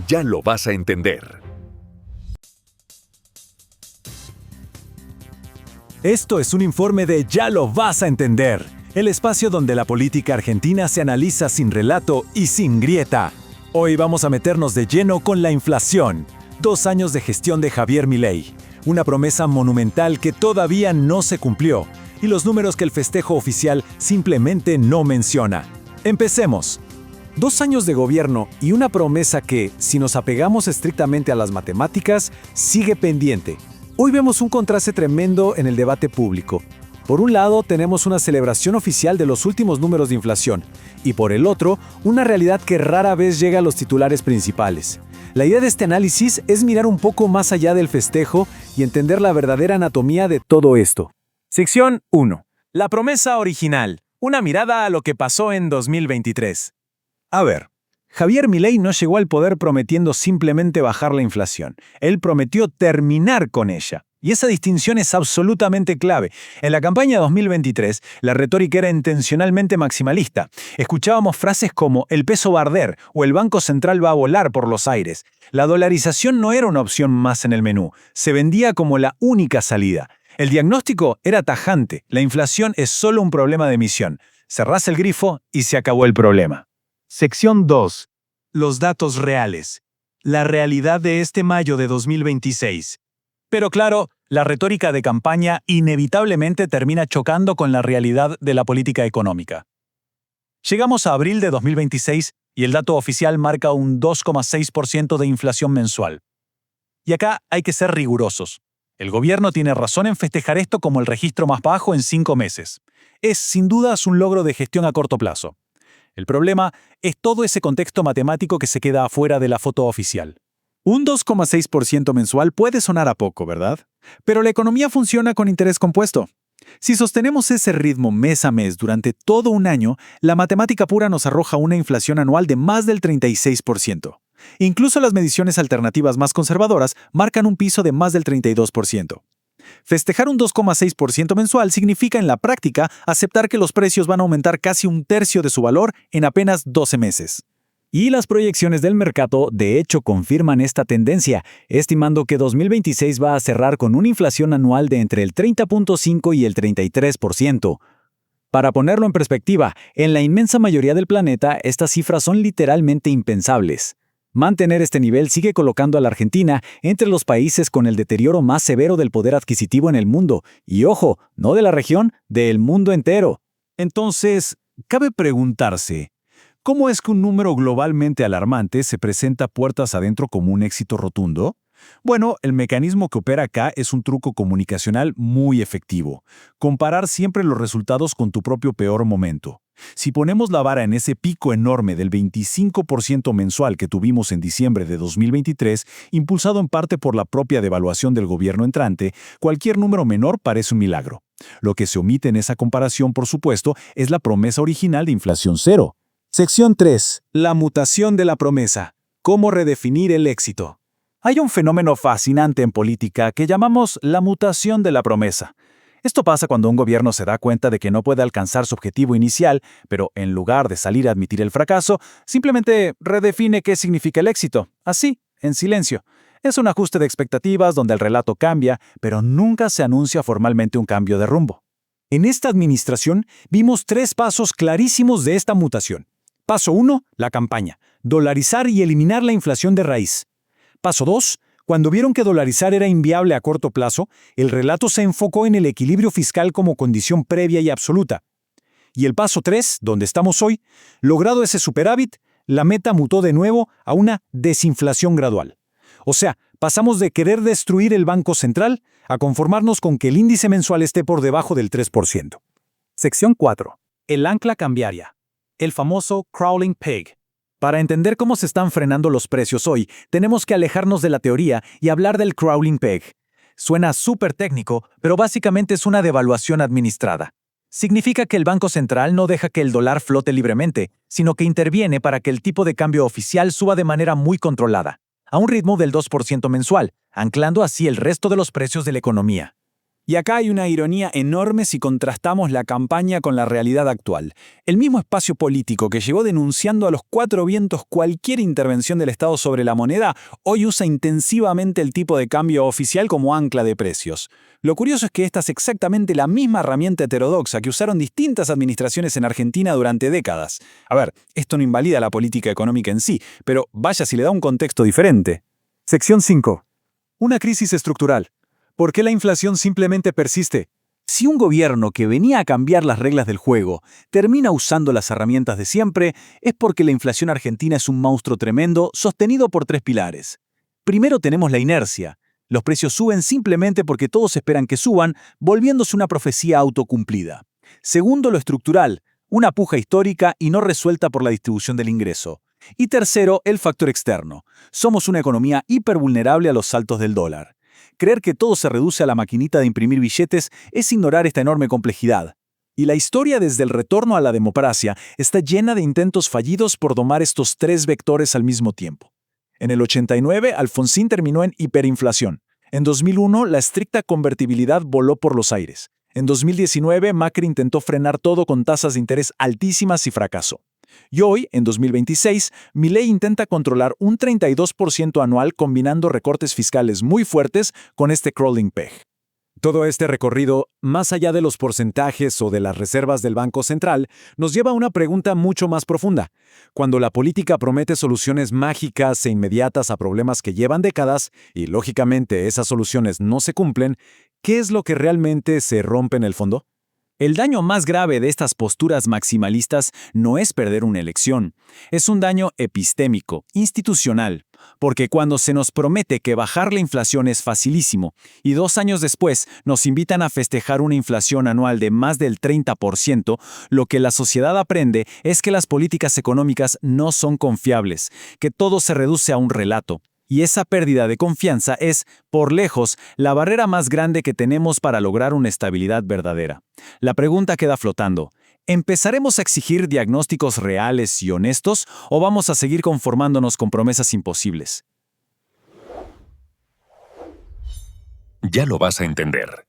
Ya lo vas a entender. Esto es un informe de Ya lo vas a entender, el espacio donde la política argentina se analiza sin relato y sin grieta. Hoy vamos a meternos de lleno con la inflación. 2 años de gestión de Javier Milei, una promesa monumental que todavía no se cumplió, y los números que el festejo oficial simplemente no menciona. Empecemos. 2 años de gobierno y una promesa que, si nos apegamos estrictamente a las matemáticas, sigue pendiente. Hoy vemos un contraste tremendo en el debate público. Por un lado, tenemos una celebración oficial de los últimos números de inflación, y por el otro, una realidad que rara vez llega a los titulares principales. La idea de este análisis es mirar un poco más allá del festejo y entender la verdadera anatomía de todo esto. Sección 1. La promesa original. Una mirada a lo que pasó en 2023. A ver, Javier Milei no llegó al poder prometiendo simplemente bajar la inflación. Él prometió terminar con ella. Y esa distinción es absolutamente clave. En la campaña 2023, la retórica era intencionalmente maximalista. Escuchábamos frases como «el peso va a arder» o «el Banco Central va a volar por los aires». La dolarización no era una opción más en el menú. Se vendía como la única salida. El diagnóstico era tajante. La inflación es solo un problema de emisión. Cerrás el grifo y se acabó el problema. Sección 2. Los datos reales. La realidad de este mayo de 2026. Pero claro, la retórica de campaña inevitablemente termina chocando con la realidad de la política económica. Llegamos a abril de 2026 y el dato oficial marca un 2,6% de inflación mensual. Y acá hay que ser rigurosos. El gobierno tiene razón en festejar esto como el registro más bajo en 5 meses. Es sin dudas un logro de gestión a corto plazo. El problema es todo ese contexto matemático que se queda afuera de la foto oficial. Un 2,6% mensual puede sonar a poco, ¿verdad? Pero la economía funciona con interés compuesto. Si sostenemos ese ritmo mes a mes durante todo un año, la matemática pura nos arroja una inflación anual de más del 36%. Incluso las mediciones alternativas más conservadoras marcan un piso de más del 32%. Festejar un 2,6% mensual significa en la práctica aceptar que los precios van a aumentar casi 1/3 de su valor en apenas 12 meses. Y las proyecciones del mercado de hecho confirman esta tendencia, estimando que 2026 va a cerrar con una inflación anual de entre el 30,5 y el 33%. Para ponerlo en perspectiva, en la inmensa mayoría del planeta estas cifras son literalmente impensables. Mantener este nivel sigue colocando a la Argentina entre los países con el deterioro más severo del poder adquisitivo en el mundo. Y ojo, no de la región, del mundo entero. Entonces, cabe preguntarse, ¿cómo es que un número globalmente alarmante se presenta puertas adentro como un éxito rotundo? Bueno, el mecanismo que opera acá es un truco comunicacional muy efectivo. Comparar siempre los resultados con tu propio peor momento. Si ponemos la vara en ese pico enorme del 25% mensual que tuvimos en diciembre de 2023, impulsado en parte por la propia devaluación del gobierno entrante, cualquier número menor parece un milagro. Lo que se omite en esa comparación, por supuesto, es la promesa original de inflación cero. Sección 3. La mutación de la promesa. ¿Cómo redefinir el éxito? Hay un fenómeno fascinante en política que llamamos la mutación de la promesa. Esto pasa cuando un gobierno se da cuenta de que no puede alcanzar su objetivo inicial, pero en lugar de salir a admitir el fracaso, simplemente redefine qué significa el éxito, así, en silencio. Es un ajuste de expectativas donde el relato cambia, pero nunca se anuncia formalmente un cambio de rumbo. En esta administración vimos 3 pasos clarísimos de esta mutación. Paso 1, la campaña, dolarizar y eliminar la inflación de raíz. Paso 2, cuando vieron que dolarizar era inviable a corto plazo, el relato se enfocó en el equilibrio fiscal como condición previa y absoluta. Y el paso 3, donde estamos hoy, logrado ese superávit, la meta mutó de nuevo a una desinflación gradual. O sea, pasamos de querer destruir el Banco Central a conformarnos con que el índice mensual esté por debajo del 3%. Sección 4. El ancla cambiaria. El famoso crawling peg. Para entender cómo se están frenando los precios hoy, tenemos que alejarnos de la teoría y hablar del crawling peg. Suena súper técnico, pero básicamente es una devaluación administrada. Significa que el Banco Central no deja que el dólar flote libremente, sino que interviene para que el tipo de cambio oficial suba de manera muy controlada, a un ritmo del 2% mensual, anclando así el resto de los precios de la economía. Y acá hay una ironía enorme si contrastamos la campaña con la realidad actual. El mismo espacio político que llegó denunciando a los cuatro vientos cualquier intervención del Estado sobre la moneda, hoy usa intensivamente el tipo de cambio oficial como ancla de precios. Lo curioso es que esta es exactamente la misma herramienta heterodoxa que usaron distintas administraciones en Argentina durante décadas. A ver, esto no invalida la política económica en sí, pero vaya si le da un contexto diferente. Sección 5. Una crisis estructural. ¿Por qué la inflación simplemente persiste? Si un gobierno que venía a cambiar las reglas del juego termina usando las herramientas de siempre, es porque la inflación argentina es un monstruo tremendo sostenido por tres pilares. Primero tenemos la inercia. Los precios suben simplemente porque todos esperan que suban, volviéndose una profecía autocumplida. Segundo, lo estructural, una puja histórica y no resuelta por la distribución del ingreso. Y tercero, el factor externo. Somos una economía hipervulnerable a los saltos del dólar. Creer que todo se reduce a la maquinita de imprimir billetes es ignorar esta enorme complejidad. Y la historia desde el retorno a la democracia está llena de intentos fallidos por domar estos tres vectores al mismo tiempo. En el 89, Alfonsín terminó en hiperinflación. En 2001, la estricta convertibilidad voló por los aires. En 2019, Macri intentó frenar todo con tasas de interés altísimas y fracasó. Y hoy, en 2026, Milei intenta controlar un 32% anual combinando recortes fiscales muy fuertes con este crawling peg. Todo este recorrido, más allá de los porcentajes o de las reservas del Banco Central, nos lleva a una pregunta mucho más profunda. Cuando la política promete soluciones mágicas e inmediatas a problemas que llevan décadas, y lógicamente esas soluciones no se cumplen, ¿qué es lo que realmente se rompe en el fondo? El daño más grave de estas posturas maximalistas no es perder una elección, es un daño epistémico, institucional, porque cuando se nos promete que bajar la inflación es facilísimo y 2 años después nos invitan a festejar una inflación anual de más del 30%, lo que la sociedad aprende es que las políticas económicas no son confiables, que todo se reduce a un relato. Y esa pérdida de confianza es, por lejos, la barrera más grande que tenemos para lograr una estabilidad verdadera. La pregunta queda flotando. ¿Empezaremos a exigir diagnósticos reales y honestos o vamos a seguir conformándonos con promesas imposibles? Ya lo vas a entender.